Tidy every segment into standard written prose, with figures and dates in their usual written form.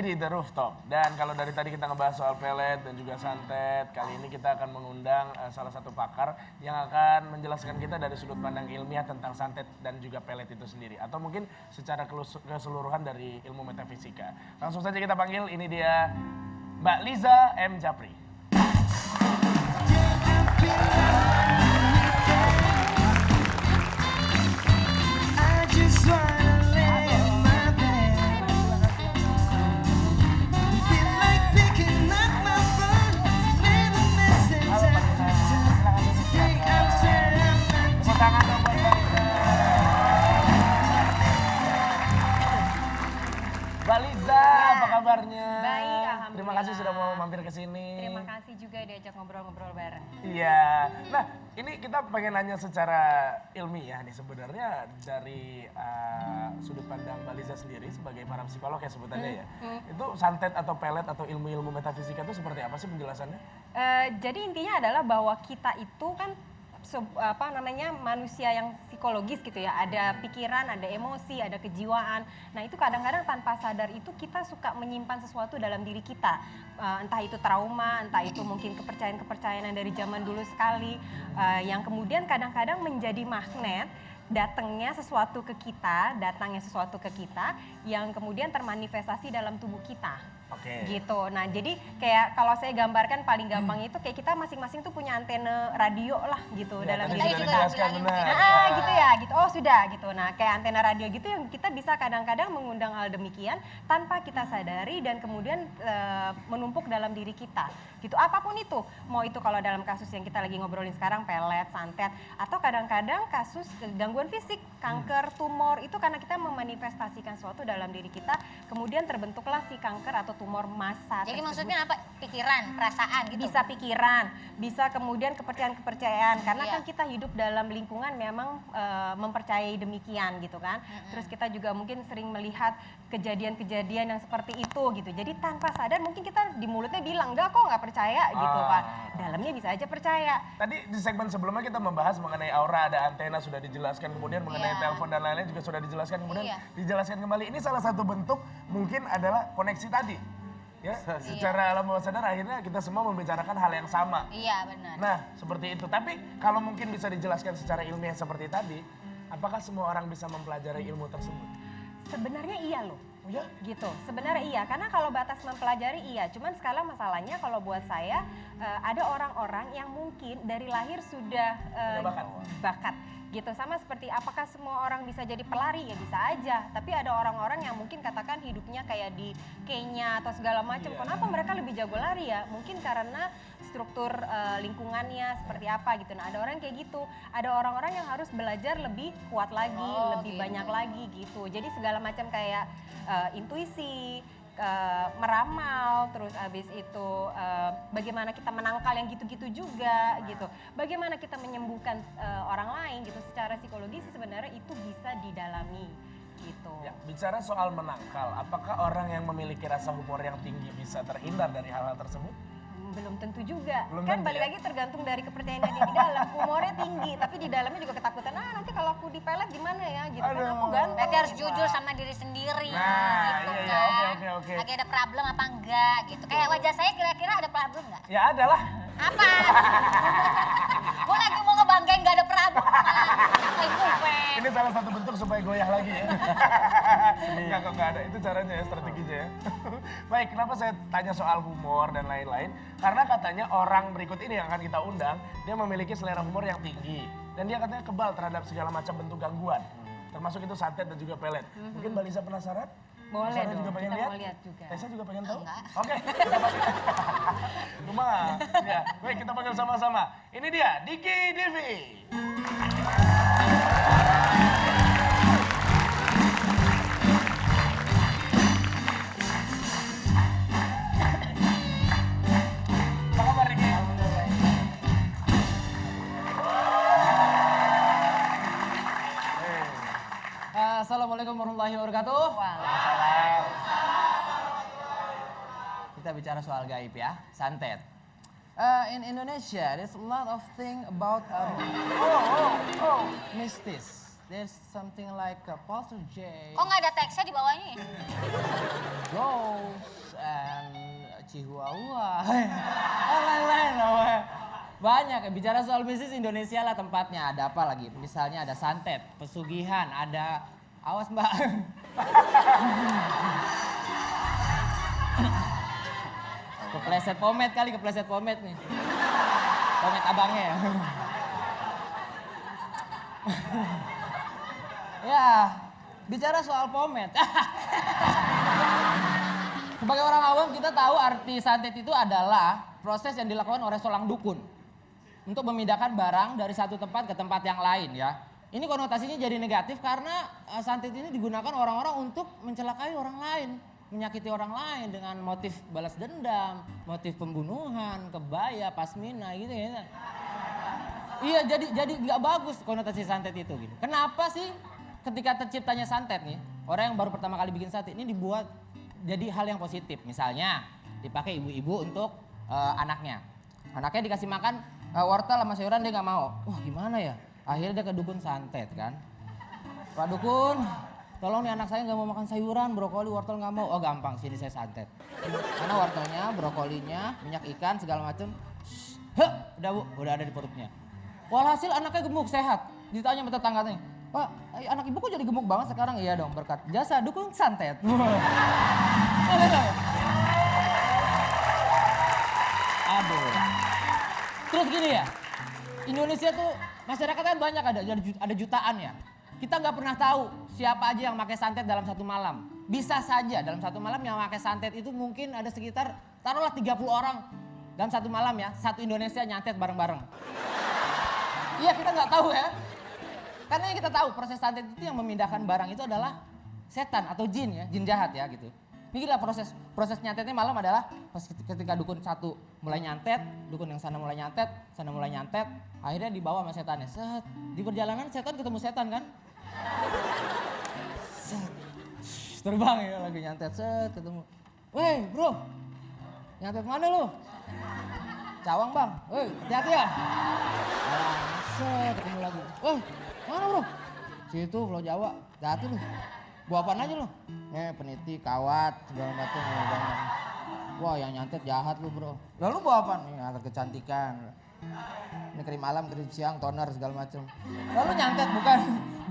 di The Rooftop. Dan kalau dari tadi kita ngebahas soal pelet dan juga santet, kali ini kita akan mengundang salah satu pakar yang akan menjelaskan kita dari sudut pandang ilmiah tentang santet dan juga pelet itu sendiri. Atau mungkin secara keseluruhan dari ilmu metafisika. Langsung saja kita panggil, ini dia Mbak Liza M. Japri. Mbak Liza, apa kabarnya? Baik, alhamdulillah. Terima kasih sudah mau mampir ke sini. Terima kasih juga diajak ngobrol-ngobrol bareng. Iya. Nah, ini kita pengen nanya secara ilmiah nih sebenarnya dari sudut pandang Mbak Liza sendiri sebagai para psikolog ya sebutannya ya. Itu santet atau pelet atau ilmu-ilmu metafisika itu seperti apa sih penjelasannya? Jadi intinya adalah bahwa kita itu kan manusia yang psikologis gitu ya, ada pikiran, ada emosi, ada kejiwaan. Nah itu kadang-kadang tanpa sadar itu kita suka menyimpan sesuatu dalam diri kita, entah itu trauma, entah itu mungkin kepercayaan-kepercayaan yang dari zaman dulu sekali, yang kemudian kadang-kadang menjadi magnet. Datangnya sesuatu ke kita yang kemudian termanifestasi dalam tubuh kita. Oke. Gitu. Nah, jadi kayak kalau saya gambarkan paling gampang itu kayak kita masing-masing tuh punya antena radio lah gitu Ya, dalam tadi diri sudah kita. dijelaskan benar. Gitu ya, gitu. Oh, sudah gitu. Nah, kayak antena radio gitu yang kita bisa kadang-kadang mengundang hal demikian tanpa kita sadari dan kemudian menumpuk dalam diri kita. Gitu. Apapun itu. Mau itu kalau dalam kasus yang kita lagi ngobrolin sekarang pelet, santet atau kadang-kadang kasus gangguan fisik, kanker, tumor itu karena kita memanifestasikan sesuatu dalam diri kita, kemudian terbentuklah si kanker atau tumor massa. Jadi maksudnya apa? Pikiran, perasaan gitu? Bisa pikiran, bisa kemudian kepercayaan-kepercayaan. Karena Iya. kan kita hidup dalam lingkungan memang mempercayai demikian gitu kan. Terus kita juga mungkin sering melihat kejadian-kejadian yang seperti itu gitu. Jadi tanpa sadar mungkin kita di mulutnya bilang, enggak kok nggak percaya gitu kan. Dalamnya bisa aja percaya. Tadi di segmen sebelumnya kita membahas mengenai aura, ada antena sudah dijelaskan, kemudian mengenai Iya. telepon dan lain-lain juga sudah dijelaskan, kemudian Iya. dijelaskan kembali. Ini salah satu bentuk mungkin adalah koneksi tadi. Ya, secara alam bawah sadar akhirnya kita semua membicarakan hal yang sama. Iya benar. Nah, seperti itu. Tapi kalau mungkin bisa dijelaskan secara ilmiah seperti tadi, apakah semua orang bisa mempelajari ilmu tersebut? Sebenarnya iya loh. Oh ya? Gitu, sebenarnya iya, karena kalau batas mempelajari iya, cuman sekarang masalahnya kalau buat saya ada orang-orang yang mungkin dari lahir sudah bakat gitu, sama seperti apakah semua orang bisa jadi pelari, ya bisa aja, tapi ada orang-orang yang mungkin katakan hidupnya kayak di Kenya atau segala macam, kenapa mereka lebih jago lari ya, mungkin karena struktur lingkungannya seperti apa gitu. Nah ada orang kayak gitu, ada orang-orang yang harus belajar lebih kuat lagi, lebih gitu. banyak lagi gitu, jadi segala macam kayak intuisi, meramal, terus abis itu bagaimana kita menangkal yang gitu-gitu juga gitu. Bagaimana kita menyembuhkan orang lain gitu secara psikologis sebenarnya itu bisa didalami gitu. Ya, bicara soal menangkal, apakah orang yang memiliki rasa humor yang tinggi bisa terhindar dari hal-hal tersebut? Belum tentu juga. Belum Kan tentu balik ya? lagi tergantung dari kepercayaan yang di dalam. Humornya tinggi, tapi di dalamnya juga ketakutan. Nanti kalau aku dipelet gimana ya gitu kan Aduh. aku ganteng. Berarti harus jujur sama diri sendiri Nah, gitu iya, kan. oke. Lagi ada problem apa enggak gitu. Kayak wajah saya kira-kira ada problem enggak? Ya ada lah. Apa? Gue lagi mau ngebanggain gak ada problem. Ini salah satu bentuk supaya goyah lagi ya. Enggak kok, enggak ada. Itu caranya ya, strateginya ya. Baik, kenapa saya tanya soal humor dan lain-lain? Karena katanya orang berikut ini yang akan kita undang, dia memiliki selera humor yang tinggi. Dan dia katanya kebal terhadap segala macam bentuk gangguan. Termasuk itu santet dan juga pelet. Mungkin Mbak Lisa penasaran? Boleh Sarah dong, juga pengen kita lihat? mau lihat juga. Tessa juga pengen tahu? Enggak. Oke. Cuma, ya. Baik, kita panggil sama-sama. Ini dia, Diki Divi. Apa kabar, Diki? Assalamualaikum warahmatullahi wabarakatuh. Salam. Kita bicara soal gaib ya, santet. In Indonesia, there's a lot of thing about mistis. there's something like a poltergeist, Kok nggak ada teksnya di bawahnya ya? ghost, and chihuahua. Oh, lain-lain namanya. Banyak, bicara soal bisnis Indonesia lah tempatnya. Ada apa lagi? Misalnya ada santet, pesugihan, ada... Awas mbak. Kepleset pomade kali, kepleset pomade nih. Pomade abangnya ya. Ya, bicara soal pomade. Sebagai orang awam kita tahu arti santet itu adalah proses yang dilakukan oleh seorang dukun untuk memindahkan barang dari satu tempat ke tempat yang lain ya. Ini konotasinya jadi negatif karena santet ini digunakan orang-orang untuk mencelakai orang lain, menyakiti orang lain dengan motif balas dendam, motif pembunuhan, kebaya, pasmina gitu ya. Iya, jadi nggak bagus konotasi santet itu gitu. Kenapa sih ketika terciptanya santet nih, orang yang baru pertama kali bikin santet ini dibuat jadi hal yang positif. Misalnya dipakai ibu-ibu untuk anaknya. Anaknya dikasih makan wortel sama sayuran dia nggak mau. Wah gimana ya? Akhirnya dia ke dukun santet kan. Pak dukun, tolong nih anak saya nggak mau makan sayuran, brokoli, wortel nggak mau. Oh gampang, sini saya santet. Karena wortelnya, brokolinya, minyak ikan segala macem. Udah bu, udah ada di perutnya. Walhasil anaknya gemuk, sehat. Ditanya sama tetangganya, Pak, anak ibu kok jadi gemuk banget sekarang? Iya dong, berkat jasa dukun santet. Aduh. Terus gini ya, Indonesia tuh masyarakat kan banyak, ada jutaan ya. Kita nggak pernah tahu siapa aja yang pakai santet dalam satu malam. Bisa saja dalam satu malam yang pakai santet itu mungkin ada sekitar taruhlah 30 orang dalam satu malam ya. Satu Indonesia nyantet bareng-bareng. Iya kita nggak tahu ya. Karena yang kita tahu proses santet itu yang memindahkan barang itu adalah setan atau jin ya, jin jahat ya gitu. Ini gila proses nyantetnya malam adalah ketika dukun satu mulai nyantet, dukun yang sana mulai nyantet, akhirnya dibawa sama setannya. Set, di perjalanan setan ketemu setan kan? Set, terbang ya lagi nyantet, set ketemu. Weh bro, nyantet mana lu? Cawang bang, weh hati-hati ya. Set, ketemu lagi. Weh mana bro? Situ Pulau Jawa, hati-hati lu. Bawa apaan aja lu? Peniti, kawat, segala macam. Wah yang nyantet jahat lu bro. Lalu bawa apaan? Alat kecantikan. Ini krim malam, krim siang, toner segala macam. Lalu nyantet bukan?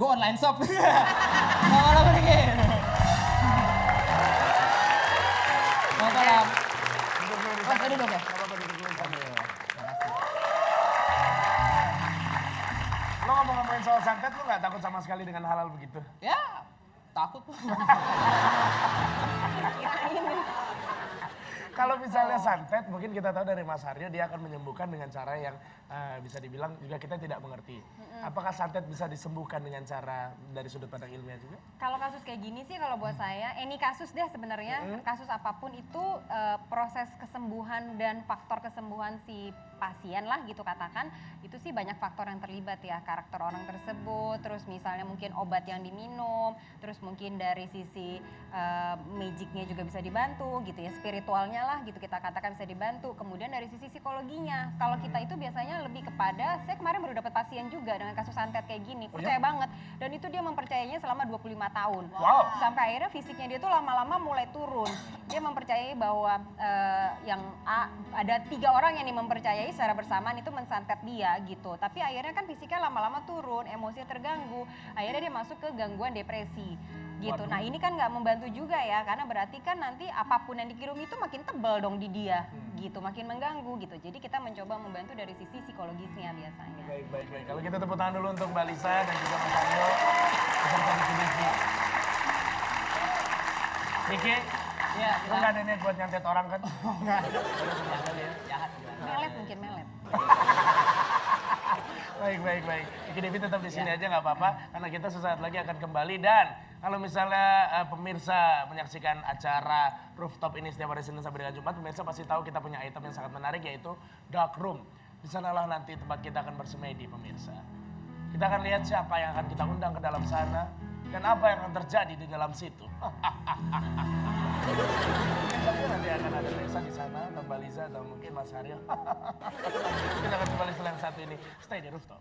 Gue online shop. Gak malah pergi. Mau kolam. Oh tadi dong ya? Gak apa-apa duduk dulu. Lo ngomong-ngomongin soal santet, lo gak takut sama sekali dengan hal-hal begitu? Ya takut. Kalau misalnya santet, mungkin kita tahu dari Mas Haryo dia akan menyembuhkan dengan cara yang bisa dibilang juga kita tidak mengerti. Apakah santet bisa disembuhkan dengan cara dari sudut pandang ilmiah juga? Kalau kasus kayak gini sih kalau buat saya, ini kasus deh sebenarnya, kasus apapun itu proses kesembuhan dan faktor kesembuhan si pasien lah gitu katakan, itu sih banyak faktor yang terlibat ya, karakter orang tersebut, terus misalnya mungkin obat yang diminum, terus mungkin dari sisi magicnya juga bisa dibantu gitu ya, spiritualnya lah gitu kita katakan bisa dibantu, kemudian dari sisi psikologinya, kalau kita itu biasanya lebih kepada, saya kemarin baru dapat pasien juga dengan kasus santet kayak gini, percaya banget, dan itu dia mempercayainya selama 25 tahun, sampai akhirnya fisiknya dia tuh lama-lama mulai turun, dia mempercayai bahwa ada 3 orang yang mempercayai secara bersamaan itu mensantet dia gitu. Tapi akhirnya kan fisiknya lama-lama turun, emosinya terganggu. Akhirnya dia masuk ke gangguan depresi gitu. Nah ini kan nggak membantu juga ya, karena berarti kan nanti apapun yang dikirim itu makin tebal dong di dia gitu, makin mengganggu gitu. Jadi kita mencoba membantu dari sisi psikologisnya biasanya. Baik. Kalau kita tepuk tangan dulu untuk Mbak Lisa dan juga Mas Haryo. Beserta Niki. Niki, Iya, lu nggak ada niat buat nyantet orang kan? Enggak. Jahat. Melet mungkin melet. Baik. Niki Devi tetap di sini aja nggak apa-apa, karena kita sesaat lagi akan kembali. Dan kalau misalnya pemirsa menyaksikan acara rooftop ini setiap hari Senin sampai dengan Jumat, pemirsa pasti tahu kita punya item yang sangat menarik yaitu dark room. Di sanalah nanti tempat kita akan bersemedi pemirsa. Kita akan lihat siapa yang akan kita undang ke dalam sana dan apa yang akan terjadi di dalam situ. Mungkin saja nanti akan ada Reza di sana, atau Mbak Liza, atau mungkin Mas Haryo. Kita akan kembali setelah yang satu ini. Stay di rooftop.